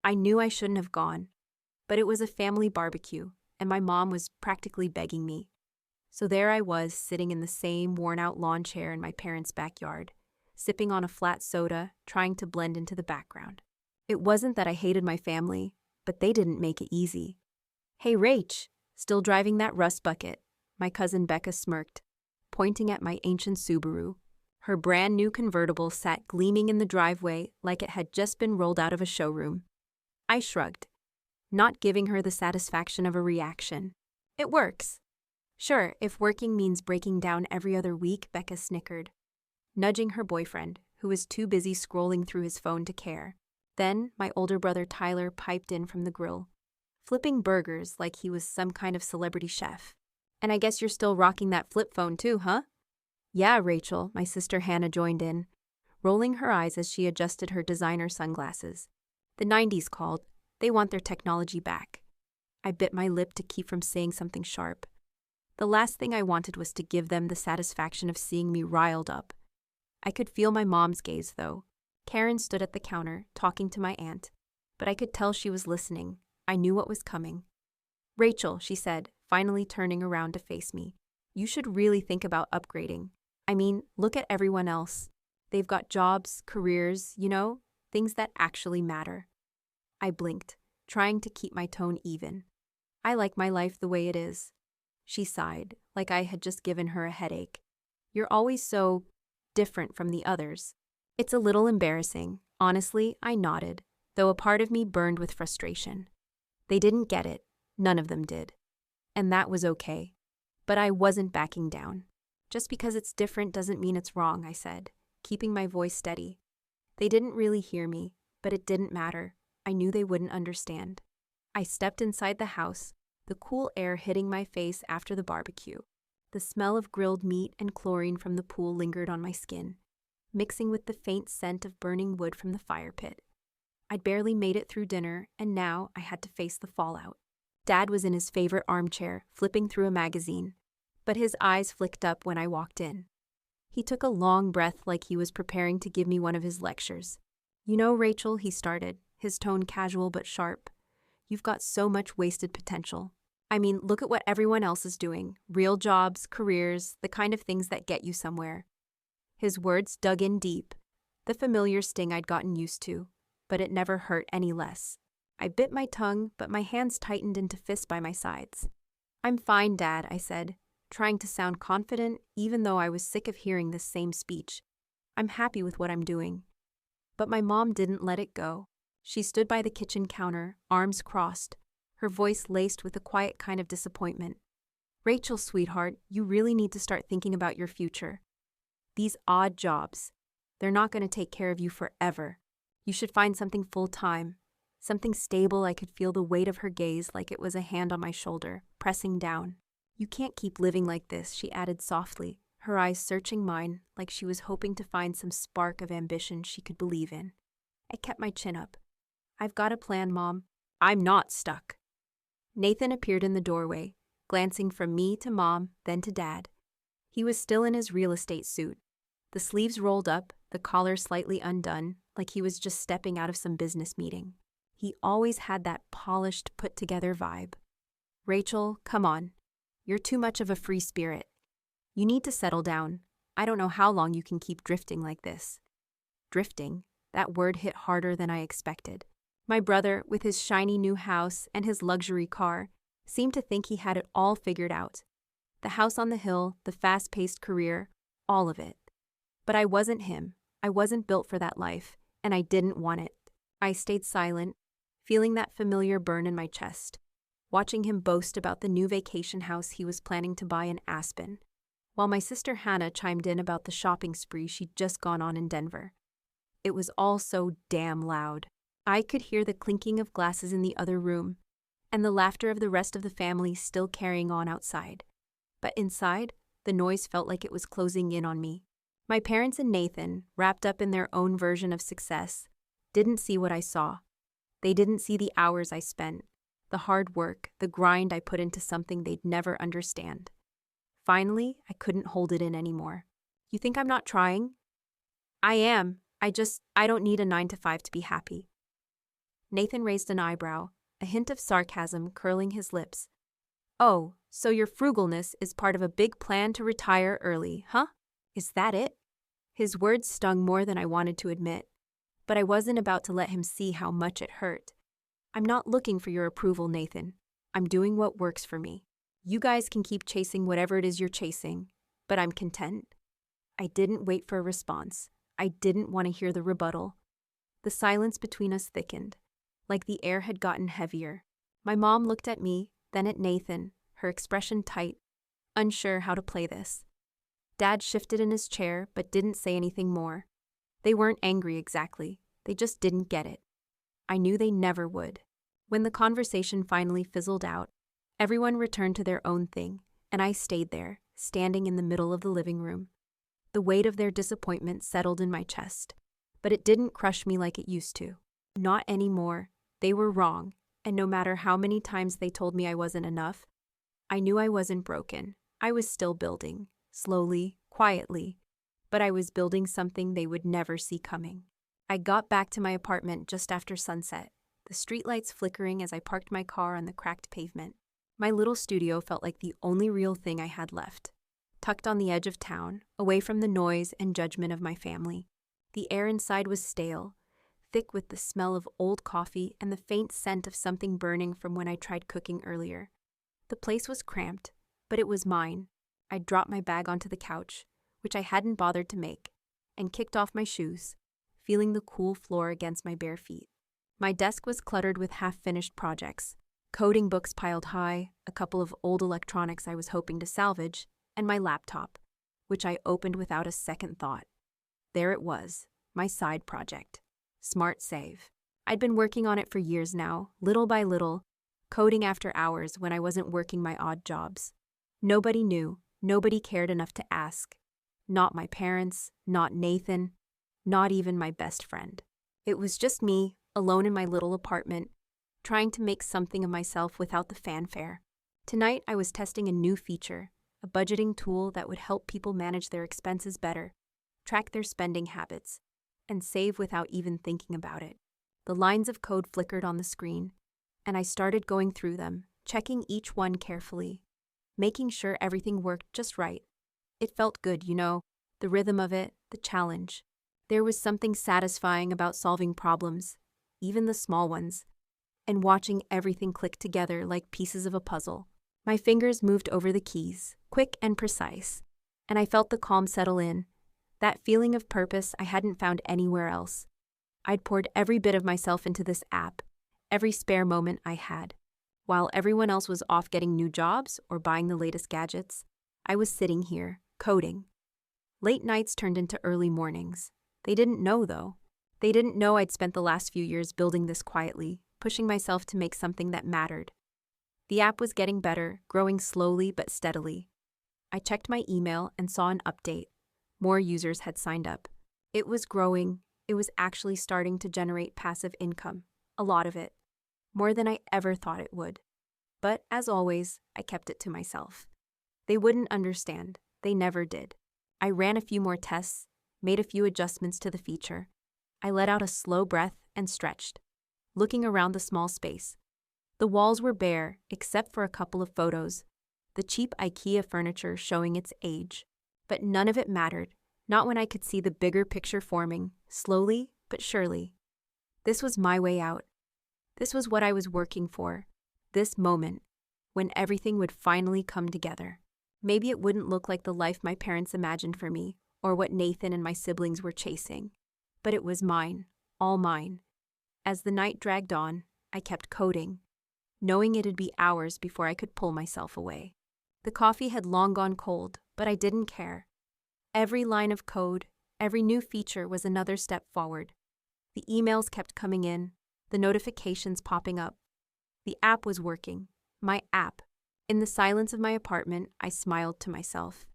I knew I shouldn't have gone, but it was a family barbecue, and my mom was practically begging me. So there I was, sitting in the same worn-out lawn chair in my parents' backyard, sipping on a flat soda, trying to blend into the background. It wasn't that I hated my family, but they didn't make it easy. "Hey, Rach, still driving that rust bucket?" My cousin Becca smirked, pointing at my ancient Subaru. Her brand new convertible sat gleaming in the driveway like it had just been rolled out of a showroom. I shrugged, not giving her the satisfaction of a reaction. "It works." "Sure, if working means breaking down every other week," Becca snickered, nudging her boyfriend, who was too busy scrolling through his phone to care. Then my older brother Tyler piped in from the grill, flipping burgers like he was some kind of celebrity chef. "And I guess you're still rocking that flip phone too, huh?" "Yeah, Rachel," my sister Hannah joined in, rolling her eyes as she adjusted her designer sunglasses. "The 90s called. They want their technology back." I bit my lip to keep from saying something sharp. The last thing I wanted was to give them the satisfaction of seeing me riled up. I could feel my mom's gaze, though. Karen stood at the counter, talking to my aunt, but I could tell she was listening. I knew what was coming. "Rachel," she said, finally turning around to face me, "you should really think about upgrading. I mean, look at everyone else. They've got jobs, careers, things that actually matter." I blinked, trying to keep my tone even. "I like my life the way it is." She sighed, like I had just given her a headache. "You're always so different from the others." "It's a little embarrassing." Honestly, I nodded, though a part of me burned with frustration. They didn't get it. None of them did. And that was okay. But I wasn't backing down. "Just because it's different doesn't mean it's wrong," I said, keeping my voice steady. They didn't really hear me, but it didn't matter. I knew they wouldn't understand. I stepped inside the house, the cool air hitting my face after the barbecue. The smell of grilled meat and chlorine from the pool lingered on my skin, mixing with the faint scent of burning wood from the fire pit. I'd barely made it through dinner, and now I had to face the fallout. Dad was in his favorite armchair, flipping through a magazine, but his eyes flicked up when I walked in. He took a long breath like he was preparing to give me one of his lectures. "You know, Rachel," he started, his tone casual but sharp, "you've got so much wasted potential. I mean, look at what everyone else is doing. Real jobs, careers, the kind of things that get you somewhere." His words dug in deep, the familiar sting I'd gotten used to, but it never hurt any less. I bit my tongue, but my hands tightened into fists by my sides. "I'm fine, Dad," I said, trying to sound confident even though I was sick of hearing this same speech. "I'm happy with what I'm doing." But my mom didn't let it go. She stood by the kitchen counter, arms crossed, her voice laced with a quiet kind of disappointment. "Rachel, sweetheart, you really need to start thinking about your future. These odd jobs, they're not going to take care of you forever. You should find something full-time, something stable." I could feel the weight of her gaze like it was a hand on my shoulder, pressing down. "You can't keep living like this," she added softly, her eyes searching mine like she was hoping to find some spark of ambition she could believe in. I kept my chin up. "I've got a plan, Mom. I'm not stuck." Nathan appeared in the doorway, glancing from me to Mom, then to Dad. He was still in his real estate suit, the sleeves rolled up, the collar slightly undone, like he was just stepping out of some business meeting. He always had that polished, put-together vibe. "Rachel, come on. You're too much of a free spirit. You need to settle down. I don't know how long you can keep drifting like this." Drifting, that word hit harder than I expected. My brother, with his shiny new house and his luxury car, seemed to think he had it all figured out. The house on the hill, the fast-paced career, all of it. But I wasn't him. I wasn't built for that life, and I didn't want it. I stayed silent, feeling that familiar burn in my chest, watching him boast about the new vacation house he was planning to buy in Aspen, while my sister Hannah chimed in about the shopping spree she'd just gone on in Denver. It was all so damn loud. I could hear the clinking of glasses in the other room, and the laughter of the rest of the family still carrying on outside. But inside, the noise felt like it was closing in on me. My parents and Nathan, wrapped up in their own version of success, didn't see what I saw. They didn't see the hours I spent, the hard work, the grind I put into something they'd never understand. Finally, I couldn't hold it in anymore. "You think I'm not trying?" "I am. I don't need a 9 to 5 to be happy." Nathan raised an eyebrow, a hint of sarcasm curling his lips. Oh, so your frugalness is part of a big plan to retire early, huh? Is that it? His words stung more than I wanted to admit, but I wasn't about to let him see how much it hurt. I'm not looking for your approval, Nathan. I'm doing what works for me. You guys can keep chasing whatever it is you're chasing, but I'm content. I didn't wait for a response. I didn't want to hear the rebuttal. The silence between us thickened, like the air had gotten heavier. My mom looked at me, then at Nathan, her expression tight, unsure how to play this. Dad shifted in his chair but didn't say anything more. They weren't angry exactly, they just didn't get it. I knew they never would. When the conversation finally fizzled out, everyone returned to their own thing, and I stayed there, standing in the middle of the living room. The weight of their disappointment settled in my chest, but it didn't crush me like it used to. Not anymore. They were wrong, and no matter how many times they told me I wasn't enough, I knew I wasn't broken. I was still building, slowly, quietly, but I was building something they would never see coming. I got back to my apartment just after sunset, the streetlights flickering as I parked my car on the cracked pavement. My little studio felt like the only real thing I had left, tucked on the edge of town, away from the noise and judgment of my family. The air inside was stale, thick with the smell of old coffee and the faint scent of something burning from when I tried cooking earlier. The place was cramped, but it was mine. I dropped my bag onto the couch, which I hadn't bothered to make, and kicked off my shoes, feeling the cool floor against my bare feet. My desk was cluttered with half-finished projects, coding books piled high, a couple of old electronics I was hoping to salvage, and my laptop, which I opened without a second thought. There it was, my side project, Smart Save. I'd been working on it for years now, little by little, coding after hours when I wasn't working my odd jobs. Nobody knew, nobody cared enough to ask. Not my parents, not Nathan, not even my best friend. It was just me, alone in my little apartment, trying to make something of myself without the fanfare. Tonight I was testing a new feature, a budgeting tool that would help people manage their expenses better, track their spending habits, and save without even thinking about it. The lines of code flickered on the screen, and I started going through them, checking each one carefully, making sure everything worked just right. It felt good, the rhythm of it, the challenge. There was something satisfying about solving problems, even the small ones, and watching everything click together like pieces of a puzzle. My fingers moved over the keys, quick and precise, and I felt the calm settle in, that feeling of purpose I hadn't found anywhere else. I'd poured every bit of myself into this app, every spare moment I had. While everyone else was off getting new jobs or buying the latest gadgets, I was sitting here, coding. Late nights turned into early mornings. They didn't know, though. They didn't know I'd spent the last few years building this quietly, pushing myself to make something that mattered. The app was getting better, growing slowly but steadily. I checked my email and saw an update. More users had signed up. It was growing. It was actually starting to generate passive income, a lot of it, more than I ever thought it would. But as always, I kept it to myself. They wouldn't understand. They never did. I ran a few more tests, made a few adjustments to the feature. I let out a slow breath and stretched, looking around the small space. The walls were bare, except for a couple of photos, the cheap IKEA furniture showing its age. But none of it mattered, not when I could see the bigger picture forming, slowly but surely. This was my way out. This was what I was working for, this moment, when everything would finally come together. Maybe it wouldn't look like the life my parents imagined for me, or what Nathan and my siblings were chasing. But it was mine, all mine. As the night dragged on, I kept coding, knowing it'd be hours before I could pull myself away. The coffee had long gone cold, but I didn't care. Every line of code, every new feature was another step forward. The emails kept coming in, the notifications popping up. The app was working. My app. In the silence of my apartment, I smiled to myself.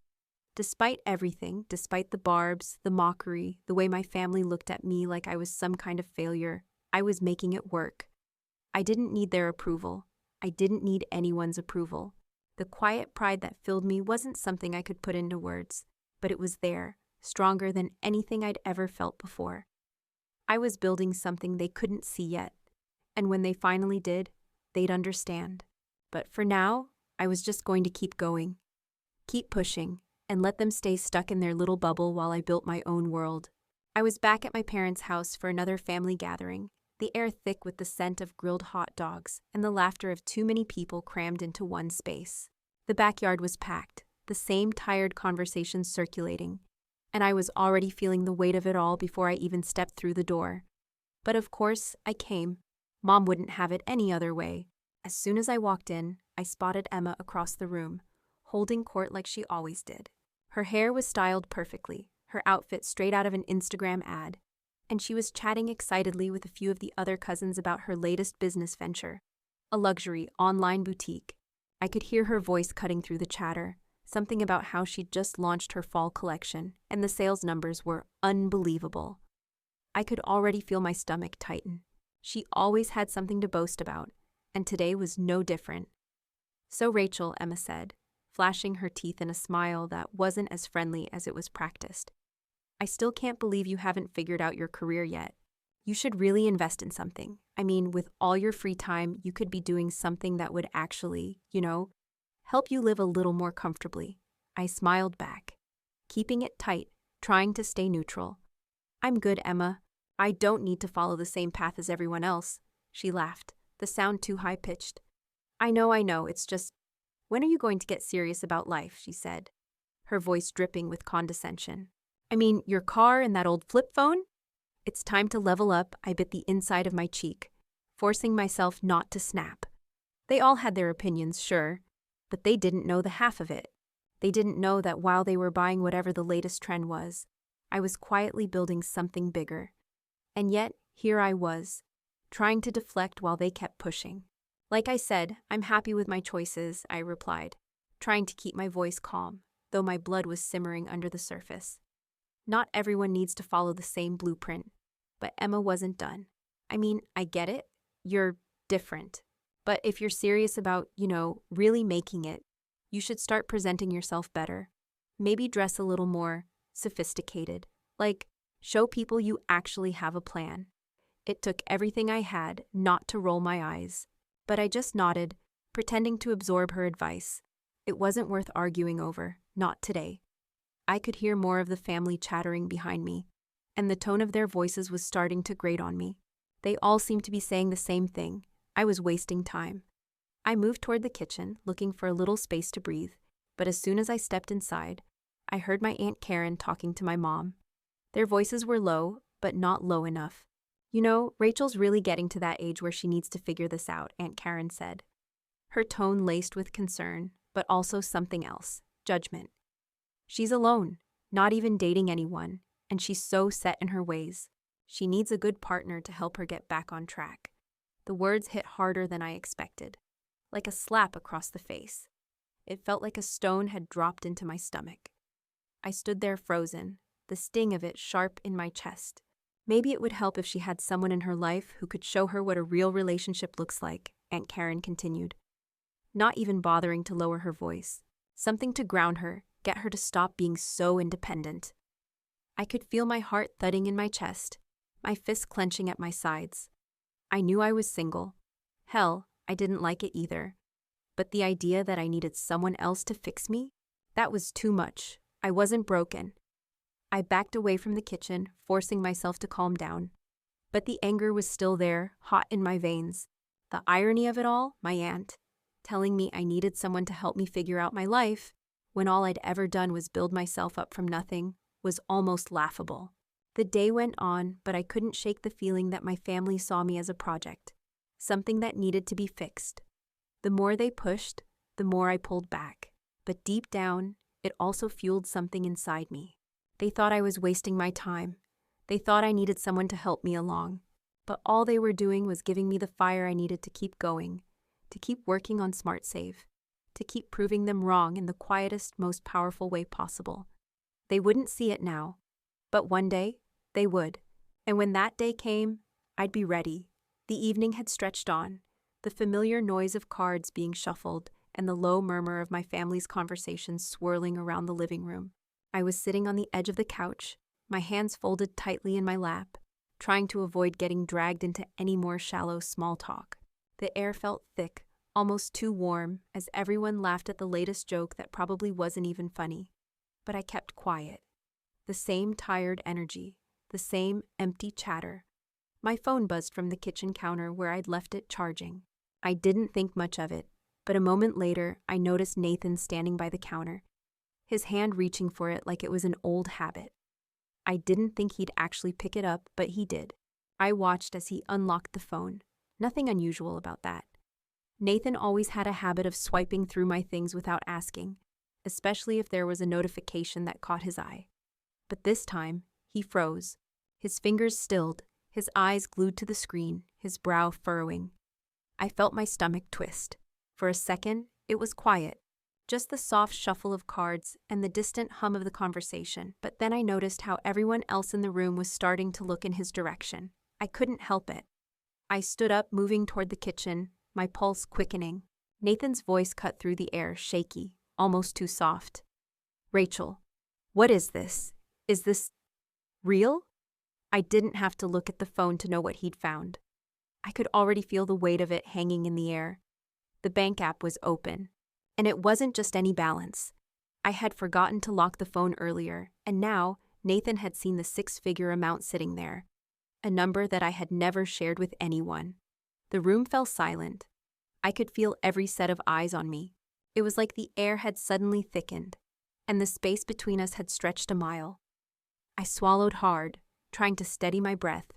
Despite everything, despite the barbs, the mockery, the way my family looked at me like I was some kind of failure, I was making it work. I didn't need their approval. I didn't need anyone's approval. The quiet pride that filled me wasn't something I could put into words, but it was there, stronger than anything I'd ever felt before. I was building something they couldn't see yet, And when they finally did, they'd understand. But for now, I was just going to keep going, keep pushing, and let them stay stuck in their little bubble while I built my own world. I was back at my parents' house for another family gathering, the air thick with the scent of grilled hot dogs and the laughter of too many people crammed into one space. The backyard was packed, the same tired conversations circulating, and I was already feeling the weight of it all before I even stepped through the door. But of course, I came. Mom wouldn't have it any other way. As soon as I walked in, I spotted Emma across the room, holding court like she always did. Her hair was styled perfectly, her outfit straight out of an Instagram ad, and she was chatting excitedly with a few of the other cousins about her latest business venture, a luxury online boutique. I could hear her voice cutting through the chatter, something about how she'd just launched her fall collection, and the sales numbers were unbelievable. I could already feel my stomach tighten. She always had something to boast about, and today was no different. "So Rachel," Emma said, flashing her teeth in a smile that wasn't as friendly as it was practiced, "I still can't believe you haven't figured out your career yet. You should really invest in something. I mean, with all your free time, you could be doing something that would actually, help you live a little more comfortably." I smiled back, keeping it tight, trying to stay neutral. "I'm good, Emma. I don't need to follow the same path as everyone else." She laughed, the sound too high-pitched. I know, it's just, when are you going to get serious about life?" she said, her voice dripping with condescension. "I mean, your car and that old flip phone?" "It's time to level up," I bit the inside of my cheek, forcing myself not to snap. They all had their opinions, sure, but they didn't know the half of it. They didn't know that while they were buying whatever the latest trend was, I was quietly building something bigger. And yet, here I was, trying to deflect while they kept pushing. "Like I said, I'm happy with my choices," I replied, trying to keep my voice calm, though my blood was simmering under the surface. Not everyone needs to follow the same blueprint, but Emma wasn't done. "I mean, I get it. You're different. But if you're serious about, really making it, you should start presenting yourself better. Maybe dress a little more sophisticated. Like, show people you actually have a plan." It took everything I had not to roll my eyes, but I just nodded, pretending to absorb her advice. It wasn't worth arguing over, not today. I could hear more of the family chattering behind me, and the tone of their voices was starting to grate on me. They all seemed to be saying the same thing. I was wasting time. I moved toward the kitchen, looking for a little space to breathe, but as soon as I stepped inside, I heard my Aunt Karen talking to my mom. Their voices were low, but not low enough. "Rachel's really getting to that age where she needs to figure this out," Aunt Karen said, her tone laced with concern, but also something else, judgment. "She's alone, not even dating anyone, and she's so set in her ways. She needs a good partner to help her get back on track." The words hit harder than I expected, like a slap across the face. It felt like a stone had dropped into my stomach. I stood there frozen, the sting of it sharp in my chest. "Maybe it would help if she had someone in her life who could show her what a real relationship looks like," Aunt Karen continued, not even bothering to lower her voice. Something to ground her, get her to stop being so independent. I could feel my heart thudding in my chest, my fists clenching at my sides. I knew I was single. Hell, I didn't like it either. But the idea that I needed someone else to fix me? That was too much. I wasn't broken. I backed away from the kitchen, forcing myself to calm down. But the anger was still there, hot in my veins. The irony of it all, my aunt, telling me I needed someone to help me figure out my life, when all I'd ever done was build myself up from nothing, was almost laughable. The day went on, but I couldn't shake the feeling that my family saw me as a project, something that needed to be fixed. The more they pushed, the more I pulled back. But deep down, it also fueled something inside me. They thought I was wasting my time. They thought I needed someone to help me along. But all they were doing was giving me the fire I needed to keep going, to keep working on Smart Save, to keep proving them wrong in the quietest, most powerful way possible. They wouldn't see it now, but one day, they would. And when that day came, I'd be ready. The evening had stretched on, the familiar noise of cards being shuffled and the low murmur of my family's conversations swirling around the living room. I was sitting on the edge of the couch, my hands folded tightly in my lap, trying to avoid getting dragged into any more shallow small talk. The air felt thick, almost too warm, as everyone laughed at the latest joke that probably wasn't even funny. But I kept quiet. The same tired energy, the same empty chatter. My phone buzzed from the kitchen counter where I'd left it charging. I didn't think much of it, but a moment later, I noticed Nathan standing by the counter, his hand reaching for it like it was an old habit. I didn't think he'd actually pick it up, but he did. I watched as he unlocked the phone. Nothing unusual about that. Nathan always had a habit of swiping through my things without asking, especially if there was a notification that caught his eye. But this time, he froze, his fingers stilled, his eyes glued to the screen, his brow furrowing. I felt my stomach twist. For a second, it was quiet, just the soft shuffle of cards and the distant hum of the conversation. But then I noticed how everyone else in the room was starting to look in his direction. I couldn't help it. I stood up, moving toward the kitchen, my pulse quickening. Nathan's voice cut through the air, shaky, almost too soft. "Rachel, what is this? Is this real?" I didn't have to look at the phone to know what he'd found. I could already feel the weight of it hanging in the air. The bank app was open. And it wasn't just any balance. I had forgotten to lock the phone earlier, and now Nathan had seen the six-figure amount sitting there, a number that I had never shared with anyone. The room fell silent. I could feel every set of eyes on me. It was like the air had suddenly thickened, and the space between us had stretched a mile. I swallowed hard, trying to steady my breath,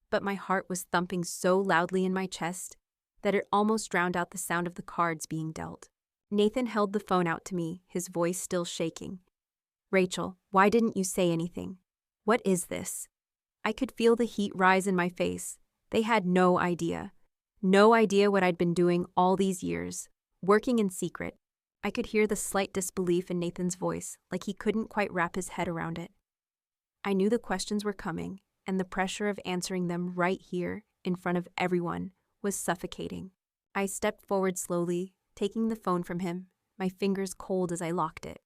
but my heart was thumping so loudly in my chest that it almost drowned out the sound of the cards being dealt. Nathan held the phone out to me, his voice still shaking. "Rachel, why didn't you say anything? What is this?" I could feel the heat rise in my face. They had no idea. No idea what I'd been doing all these years, working in secret. I could hear the slight disbelief in Nathan's voice, like he couldn't quite wrap his head around it. I knew the questions were coming, and the pressure of answering them right here, in front of everyone, was suffocating. I stepped forward slowly, taking the phone from him, my fingers cold as I locked it,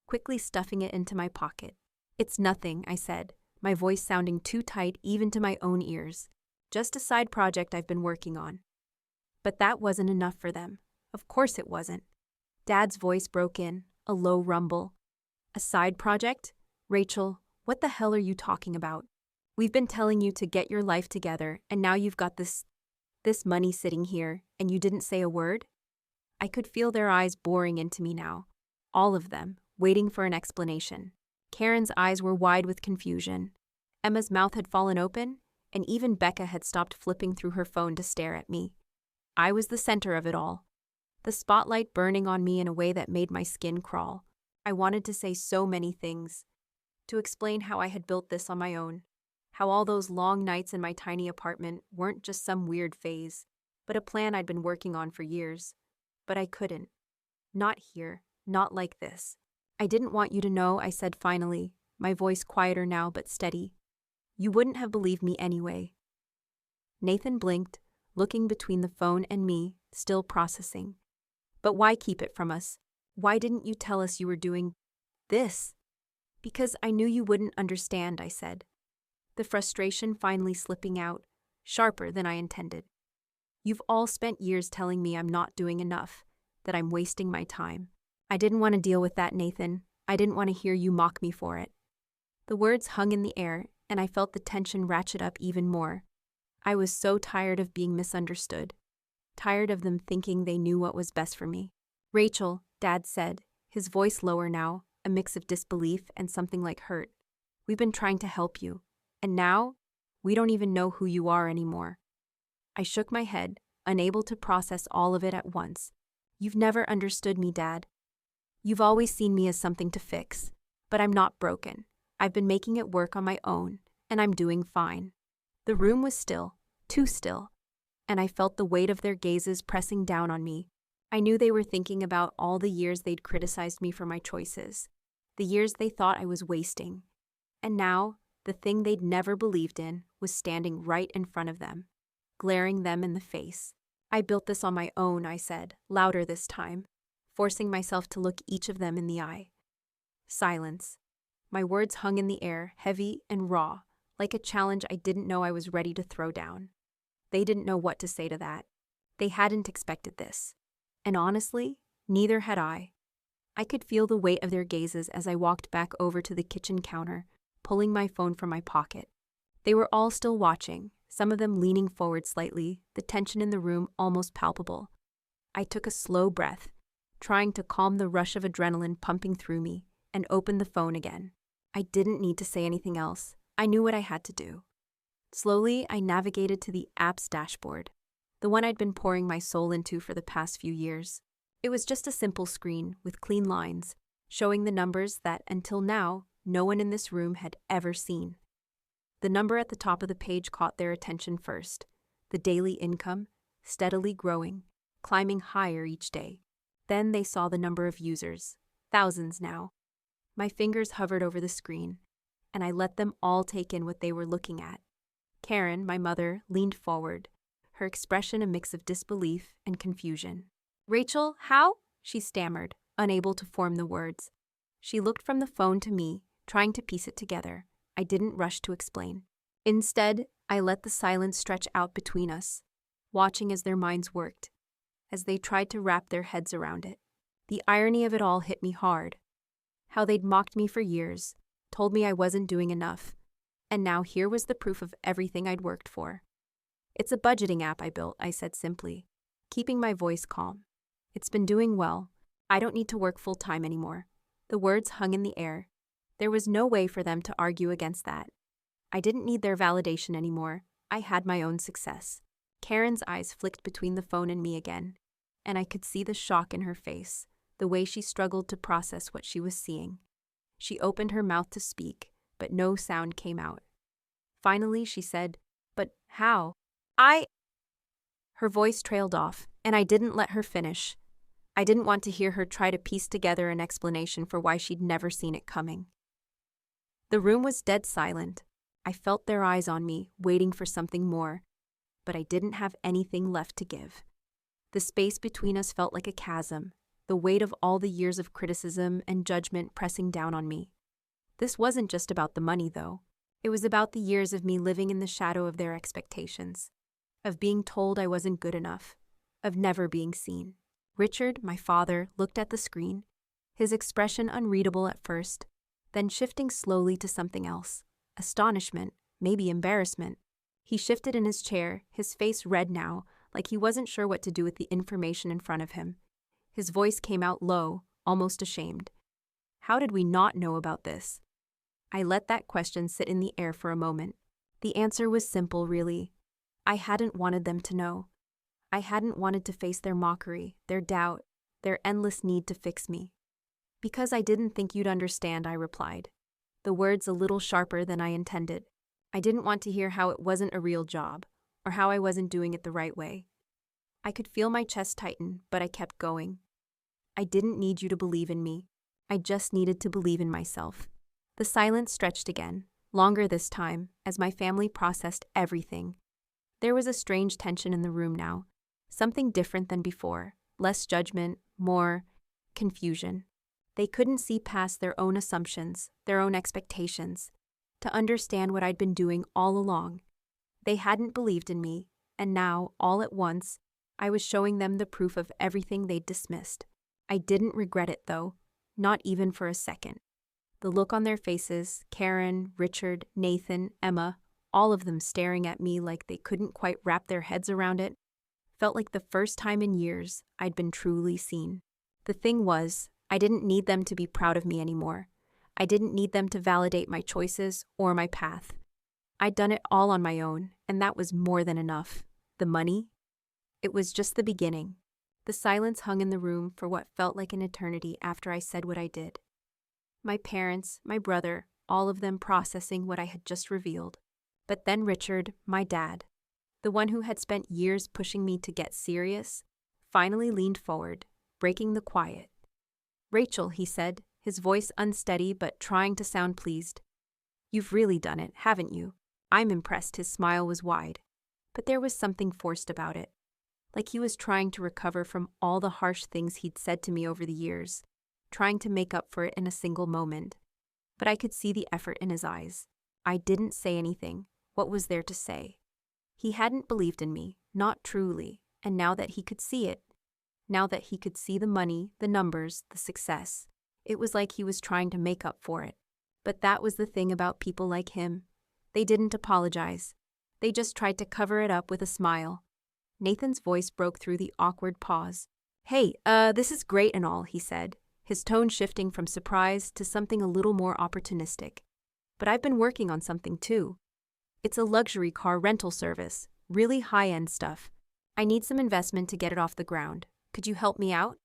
quickly stuffing it into my pocket. "It's nothing," I said, my voice sounding too tight even to my own ears. "Just a side project I've been working on." But that wasn't enough for them. Of course it wasn't. Dad's voice broke in, a low rumble. "A side project? Rachel, what the hell are you talking about? We've been telling you to get your life together, and now you've got this money sitting here, and you didn't say a word?" I could feel their eyes boring into me now, all of them, waiting for an explanation. Karen's eyes were wide with confusion. Emma's mouth had fallen open, and even Becca had stopped flipping through her phone to stare at me. I was the center of it all, the spotlight burning on me in a way that made my skin crawl. I wanted to say so many things, to explain how I had built this on my own, how all those long nights in my tiny apartment weren't just some weird phase, but a plan I'd been working on for years. But I couldn't. Not here, not like this. "I didn't want you to know," I said finally, my voice quieter now but steady. "You wouldn't have believed me anyway." Nathan blinked, looking between the phone and me, still processing. "But why keep it from us? Why didn't you tell us you were doing this?" "Because I knew you wouldn't understand," I said, the frustration finally slipping out, sharper than I intended. "You've all spent years telling me I'm not doing enough, that I'm wasting my time. I didn't want to deal with that, Nathan. I didn't want to hear you mock me for it." The words hung in the air, and I felt the tension ratchet up even more. I was so tired of being misunderstood, tired of them thinking they knew what was best for me. "Rachel," Dad said, his voice lower now, a mix of disbelief and something like hurt. "We've been trying to help you, and now we don't even know who you are anymore." I shook my head, unable to process all of it at once. "You've never understood me, Dad. You've always seen me as something to fix, but I'm not broken. I've been making it work on my own, and I'm doing fine." The room was still, too still, and I felt the weight of their gazes pressing down on me. I knew they were thinking about all the years they'd criticized me for my choices, the years they thought I was wasting. And now, the thing they'd never believed in was standing right in front of them, glaring them in the face. "I built this on my own," I said, louder this time, forcing myself to look each of them in the eye. Silence. My words hung in the air, heavy and raw, like a challenge I didn't know I was ready to throw down. They didn't know what to say to that. They hadn't expected this. And honestly, neither had I. I could feel the weight of their gazes as I walked back over to the kitchen counter, pulling my phone from my pocket. They were all still watching, some of them leaning forward slightly, the tension in the room almost palpable. I took a slow breath, trying to calm the rush of adrenaline pumping through me, and opened the phone again. I didn't need to say anything else. I knew what I had to do. Slowly, I navigated to the app's dashboard, the one I'd been pouring my soul into for the past few years. It was just a simple screen with clean lines, showing the numbers that, until now, no one in this room had ever seen. The number at the top of the page caught their attention first, the daily income, steadily growing, climbing higher each day. Then they saw the number of users, thousands now. My fingers hovered over the screen, and I let them all take in what they were looking at. Karen, my mother, leaned forward, her expression a mix of disbelief and confusion. "Rachel, how?" she stammered, unable to form the words. She looked from the phone to me, trying to piece it together. I didn't rush to explain. Instead, I let the silence stretch out between us, watching as their minds worked, as they tried to wrap their heads around it. The irony of it all hit me hard. How they'd mocked me for years, told me I wasn't doing enough, and now here was the proof of everything I'd worked for. "It's a budgeting app I built," I said simply, keeping my voice calm. "It's been doing well. I don't need to work full-time anymore." The words hung in the air. There was no way for them to argue against that. I didn't need their validation anymore. I had my own success. Karen's eyes flicked between the phone and me again, and I could see the shock in her face, the way she struggled to process what she was seeing. She opened her mouth to speak, but no sound came out. Finally, she said, "But how?" Her voice trailed off, and I didn't let her finish. I didn't want to hear her try to piece together an explanation for why she'd never seen it coming. The room was dead silent. I felt their eyes on me, waiting for something more, but I didn't have anything left to give. The space between us felt like a chasm, the weight of all the years of criticism and judgment pressing down on me. This wasn't just about the money, though. It was about the years of me living in the shadow of their expectations, of being told I wasn't good enough, of never being seen. Richard, my father, looked at the screen, his expression unreadable at first, then shifting slowly to something else. Astonishment, maybe embarrassment. He shifted in his chair, his face red now, like he wasn't sure what to do with the information in front of him. His voice came out low, almost ashamed. "How did we not know about this?" I let that question sit in the air for a moment. The answer was simple, really. I hadn't wanted them to know. I hadn't wanted to face their mockery, their doubt, their endless need to fix me. "Because I didn't think you'd understand," I replied, the words a little sharper than I intended. I didn't want to hear how it wasn't a real job, or how I wasn't doing it the right way. I could feel my chest tighten, but I kept going. "I didn't need you to believe in me. I just needed to believe in myself." The silence stretched again, longer this time, as my family processed everything. There was a strange tension in the room now, something different than before, less judgment, more confusion. They couldn't see past their own assumptions, their own expectations, to understand what I'd been doing all along. They hadn't believed in me, and now, all at once, I was showing them the proof of everything they'd dismissed. I didn't regret it, though, not even for a second. The look on their faces, Karen, Richard, Nathan, Emma, all of them staring at me like they couldn't quite wrap their heads around it, felt like the first time in years I'd been truly seen. The thing was, I didn't need them to be proud of me anymore. I didn't need them to validate my choices or my path. I'd done it all on my own, and that was more than enough. The money? It was just the beginning. The silence hung in the room for what felt like an eternity after I said what I did. My parents, my brother, all of them processing what I had just revealed. But then Richard, my dad, the one who had spent years pushing me to get serious, finally leaned forward, breaking the quiet. "Rachel," he said, his voice unsteady but trying to sound pleased. "You've really done it, haven't you?" I'm impressed. His smile was wide, but there was something forced about it, like he was trying to recover from all the harsh things he'd said to me over the years, trying to make up for it in a single moment. But I could see the effort in his eyes. I didn't say anything. What was there to say? He hadn't believed in me, not truly, and now that he could see it, now that he could see the money, the numbers, the success, it was like he was trying to make up for it. But that was the thing about people like him. They didn't apologize. They just tried to cover it up with a smile. Nathan's voice broke through the awkward pause. "Hey, this is great and all," he said, his tone shifting from surprise to something a little more opportunistic. "But I've been working on something too. It's a luxury car rental service, really high-end stuff. I need some investment to get it off the ground. Could you help me out?"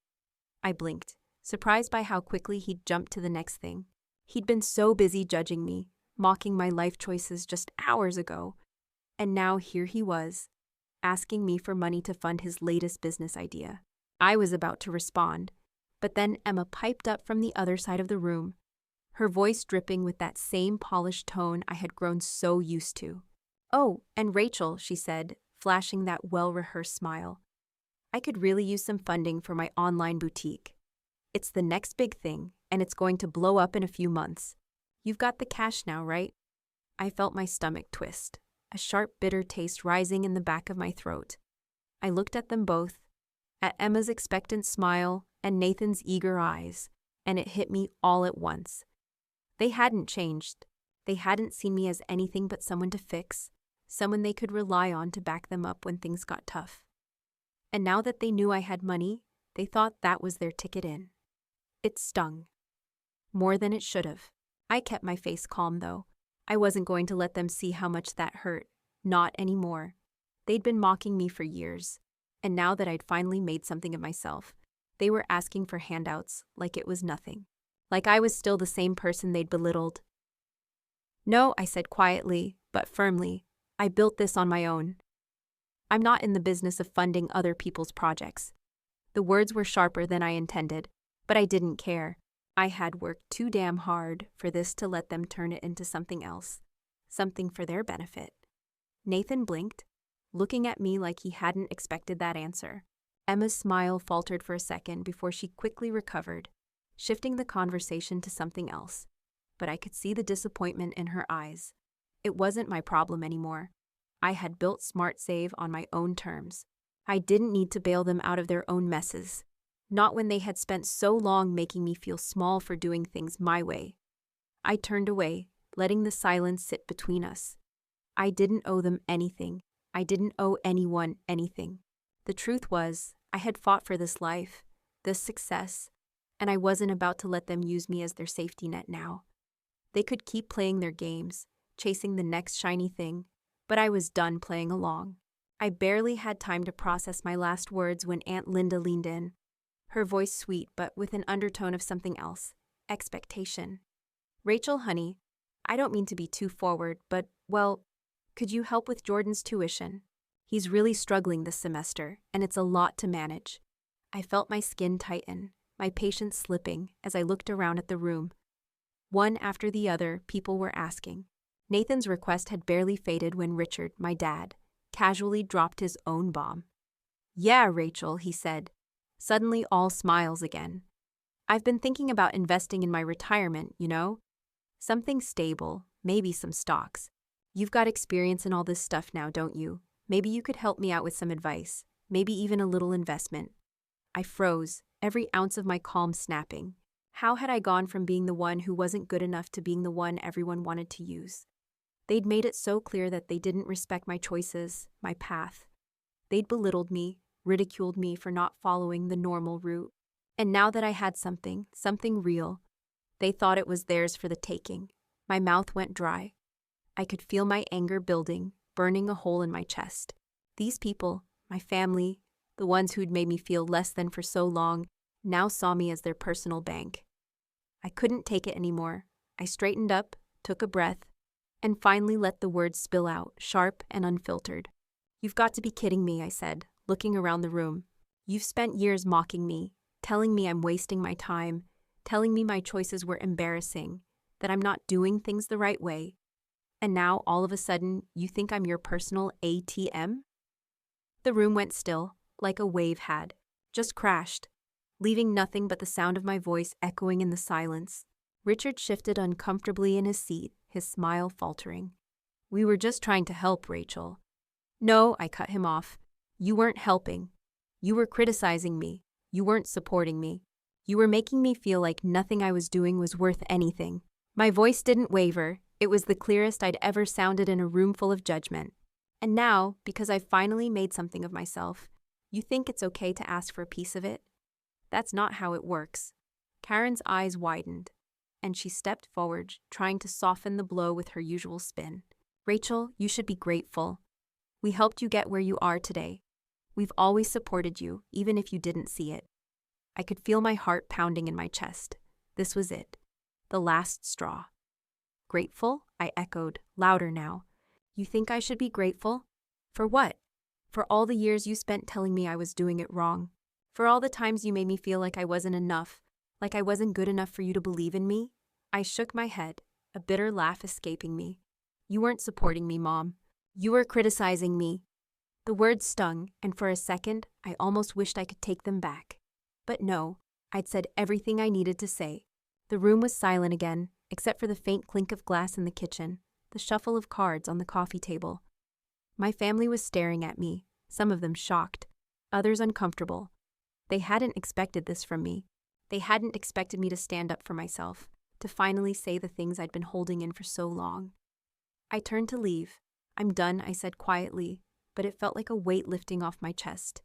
I blinked, surprised by how quickly he'd jumped to the next thing. He'd been so busy judging me, mocking my life choices just hours ago. And now here he was, asking me for money to fund his latest business idea. I was about to respond, but then Emma piped up from the other side of the room, her voice dripping with that same polished tone I had grown so used to. "Oh, and Rachel," she said, flashing that well-rehearsed smile. "I could really use some funding for my online boutique. It's the next big thing, and it's going to blow up in a few months. You've got the cash now, right?" I felt my stomach twist, a sharp, bitter taste rising in the back of my throat. I looked at them both, at Emma's expectant smile and Nathan's eager eyes, and it hit me all at once. They hadn't changed. They hadn't seen me as anything but someone to fix, someone they could rely on to back them up when things got tough. And now that they knew I had money, they thought that was their ticket in. It stung. More than it should have. I kept my face calm, though. I wasn't going to let them see how much that hurt. Not anymore. They'd been mocking me for years, and now that I'd finally made something of myself, they were asking for handouts like it was nothing. Like I was still the same person they'd belittled. "No," I said quietly, but firmly. "I built this on my own. I'm not in the business of funding other people's projects." The words were sharper than I intended, but I didn't care. I had worked too damn hard for this to let them turn it into something else, something for their benefit. Nathan blinked, looking at me like he hadn't expected that answer. Emma's smile faltered for a second before she quickly recovered, shifting the conversation to something else. But I could see the disappointment in her eyes. It wasn't my problem anymore. I had built SmartSave on my own terms. I didn't need to bail them out of their own messes. Not when they had spent so long making me feel small for doing things my way. I turned away, letting the silence sit between us. I didn't owe them anything. I didn't owe anyone anything. The truth was, I had fought for this life, this success, and I wasn't about to let them use me as their safety net now. They could keep playing their games, chasing the next shiny thing, but I was done playing along. I barely had time to process my last words when Aunt Linda leaned in, her voice sweet but with an undertone of something else, expectation. "Rachel, honey, I don't mean to be too forward, but, well, could you help with Jordan's tuition? He's really struggling this semester, and it's a lot to manage." I felt my skin tighten, my patience slipping as I looked around at the room. One after the other, people were asking. Nathan's request had barely faded when Richard, my dad, casually dropped his own bomb. "Yeah, Rachel," he said, suddenly all smiles again. "I've been thinking about investing in my retirement, you know? Something stable, maybe some stocks. You've got experience in all this stuff now, don't you? Maybe you could help me out with some advice, maybe even a little investment." I froze, every ounce of my calm snapping. How had I gone from being the one who wasn't good enough to being the one everyone wanted to use? They'd made it so clear that they didn't respect my choices, my path. They'd belittled me, ridiculed me for not following the normal route. And now that I had something real, they thought it was theirs for the taking. My mouth went dry. I could feel my anger building, burning a hole in my chest. These people, my family, the ones who'd made me feel less than for so long, now saw me as their personal bank. I couldn't take it anymore. I straightened up, took a breath, and finally let the words spill out, sharp and unfiltered. "You've got to be kidding me," I said, looking around the room. "You've spent years mocking me, telling me I'm wasting my time, telling me my choices were embarrassing, that I'm not doing things the right way. And now, all of a sudden, you think I'm your personal ATM?" The room went still, like a wave had, just crashed, leaving nothing but the sound of my voice echoing in the silence. Richard shifted uncomfortably in his seat, his smile faltering. "We were just trying to help, Rachel." "No," I cut him off. "You weren't helping. You were criticizing me. You weren't supporting me. You were making me feel like nothing I was doing was worth anything." My voice didn't waver. It was the clearest I'd ever sounded in a room full of judgment. "And now, because I've finally made something of myself, you think it's okay to ask for a piece of it? That's not how it works." Karen's eyes widened, and she stepped forward, trying to soften the blow with her usual spin. "Rachel, you should be grateful. We helped you get where you are today. We've always supported you, even if you didn't see it." I could feel my heart pounding in my chest. This was it. The last straw. "Grateful?" I echoed, louder now. "You think I should be grateful? For what? For all the years you spent telling me I was doing it wrong. For all the times you made me feel like I wasn't enough, like I wasn't good enough for you to believe in me?" I shook my head, a bitter laugh escaping me. "You weren't supporting me, Mom. You were criticizing me." The words stung, and for a second, I almost wished I could take them back. But no, I'd said everything I needed to say. The room was silent again, except for the faint clink of glass in the kitchen, the shuffle of cards on the coffee table. My family was staring at me, some of them shocked, others uncomfortable. They hadn't expected this from me. They hadn't expected me to stand up for myself, to finally say the things I'd been holding in for so long. I turned to leave. "I'm done," I said quietly, but it felt like a weight lifting off my chest.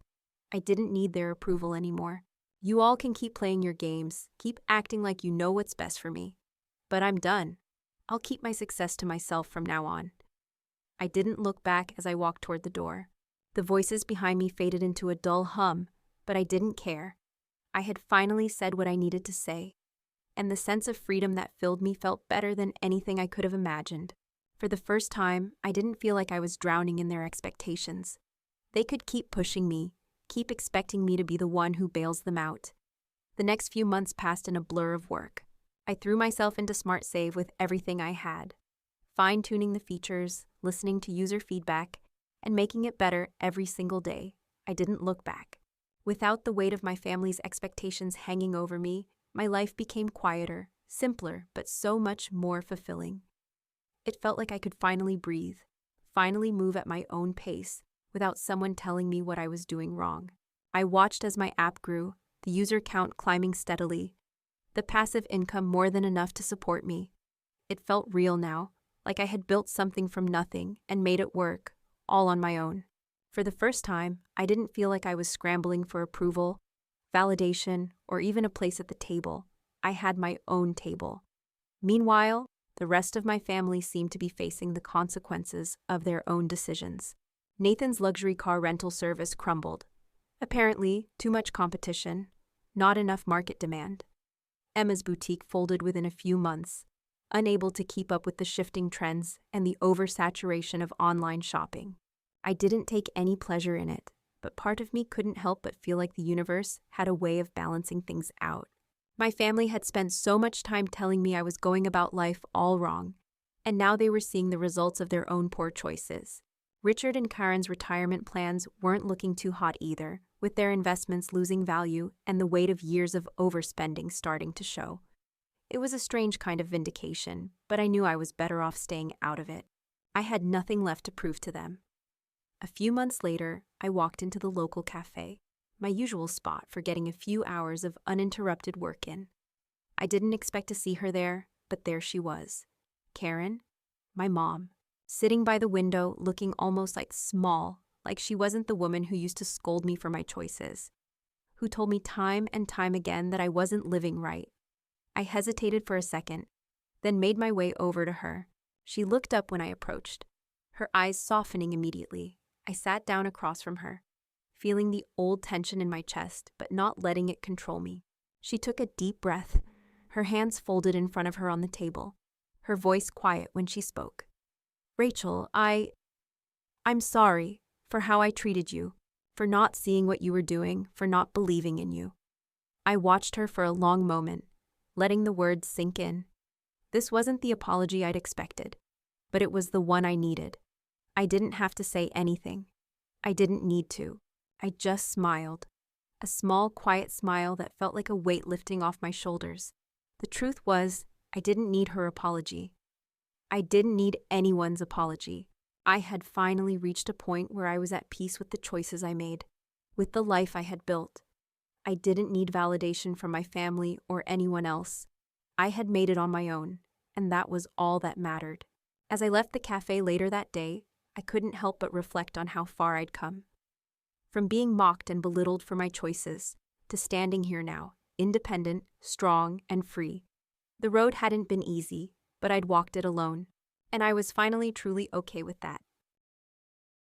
I didn't need their approval anymore. "You all can keep playing your games, keep acting like you know what's best for me. But I'm done. I'll keep my success to myself from now on." I didn't look back as I walked toward the door. The voices behind me faded into a dull hum, but I didn't care. I had finally said what I needed to say, and the sense of freedom that filled me felt better than anything I could have imagined. For the first time, I didn't feel like I was drowning in their expectations. They could keep pushing me, keep expecting me to be the one who bails them out. The next few months passed in a blur of work. I threw myself into Smart Save with everything I had, fine-tuning the features, listening to user feedback, and making it better every single day. I didn't look back. Without the weight of my family's expectations hanging over me, my life became quieter, simpler, but so much more fulfilling. It felt like I could finally breathe, finally move at my own pace, without someone telling me what I was doing wrong. I watched as my app grew, the user count climbing steadily, the passive income more than enough to support me. It felt real now, like I had built something from nothing and made it work, all on my own. For the first time, I didn't feel like I was scrambling for approval, validation, or even a place at the table. I had my own table. Meanwhile, the rest of my family seemed to be facing the consequences of their own decisions. Nathan's luxury car rental service crumbled. Apparently, too much competition, not enough market demand. Emma's boutique folded within a few months, unable to keep up with the shifting trends and the oversaturation of online shopping. I didn't take any pleasure in it, but part of me couldn't help but feel like the universe had a way of balancing things out. My family had spent so much time telling me I was going about life all wrong, and now they were seeing the results of their own poor choices. Richard and Karen's retirement plans weren't looking too hot either, with their investments losing value and the weight of years of overspending starting to show. It was a strange kind of vindication, but I knew I was better off staying out of it. I had nothing left to prove to them. A few months later, I walked into the local cafe, my usual spot for getting a few hours of uninterrupted work in. I didn't expect to see her there, but there she was. Karen, my mom, sitting by the window looking almost small, like she wasn't the woman who used to scold me for my choices, who told me time and time again that I wasn't living right. I hesitated for a second, then made my way over to her. She looked up when I approached, her eyes softening immediately. I sat down across from her, feeling the old tension in my chest, but not letting it control me. She took a deep breath, her hands folded in front of her on the table, her voice quiet when she spoke. "Rachel, I'm sorry for how I treated you, for not seeing what you were doing, for not believing in you." I watched her for a long moment, letting the words sink in. This wasn't the apology I'd expected, but it was the one I needed. I didn't have to say anything. I didn't need to. I just smiled. A small, quiet smile that felt like a weight lifting off my shoulders. The truth was, I didn't need her apology. I didn't need anyone's apology. I had finally reached a point where I was at peace with the choices I made, with the life I had built. I didn't need validation from my family or anyone else. I had made it on my own, and that was all that mattered. As I left the cafe later that day, I couldn't help but reflect on how far I'd come. From being mocked and belittled for my choices, to standing here now, independent, strong, and free. The road hadn't been easy, but I'd walked it alone, and I was finally truly okay with that.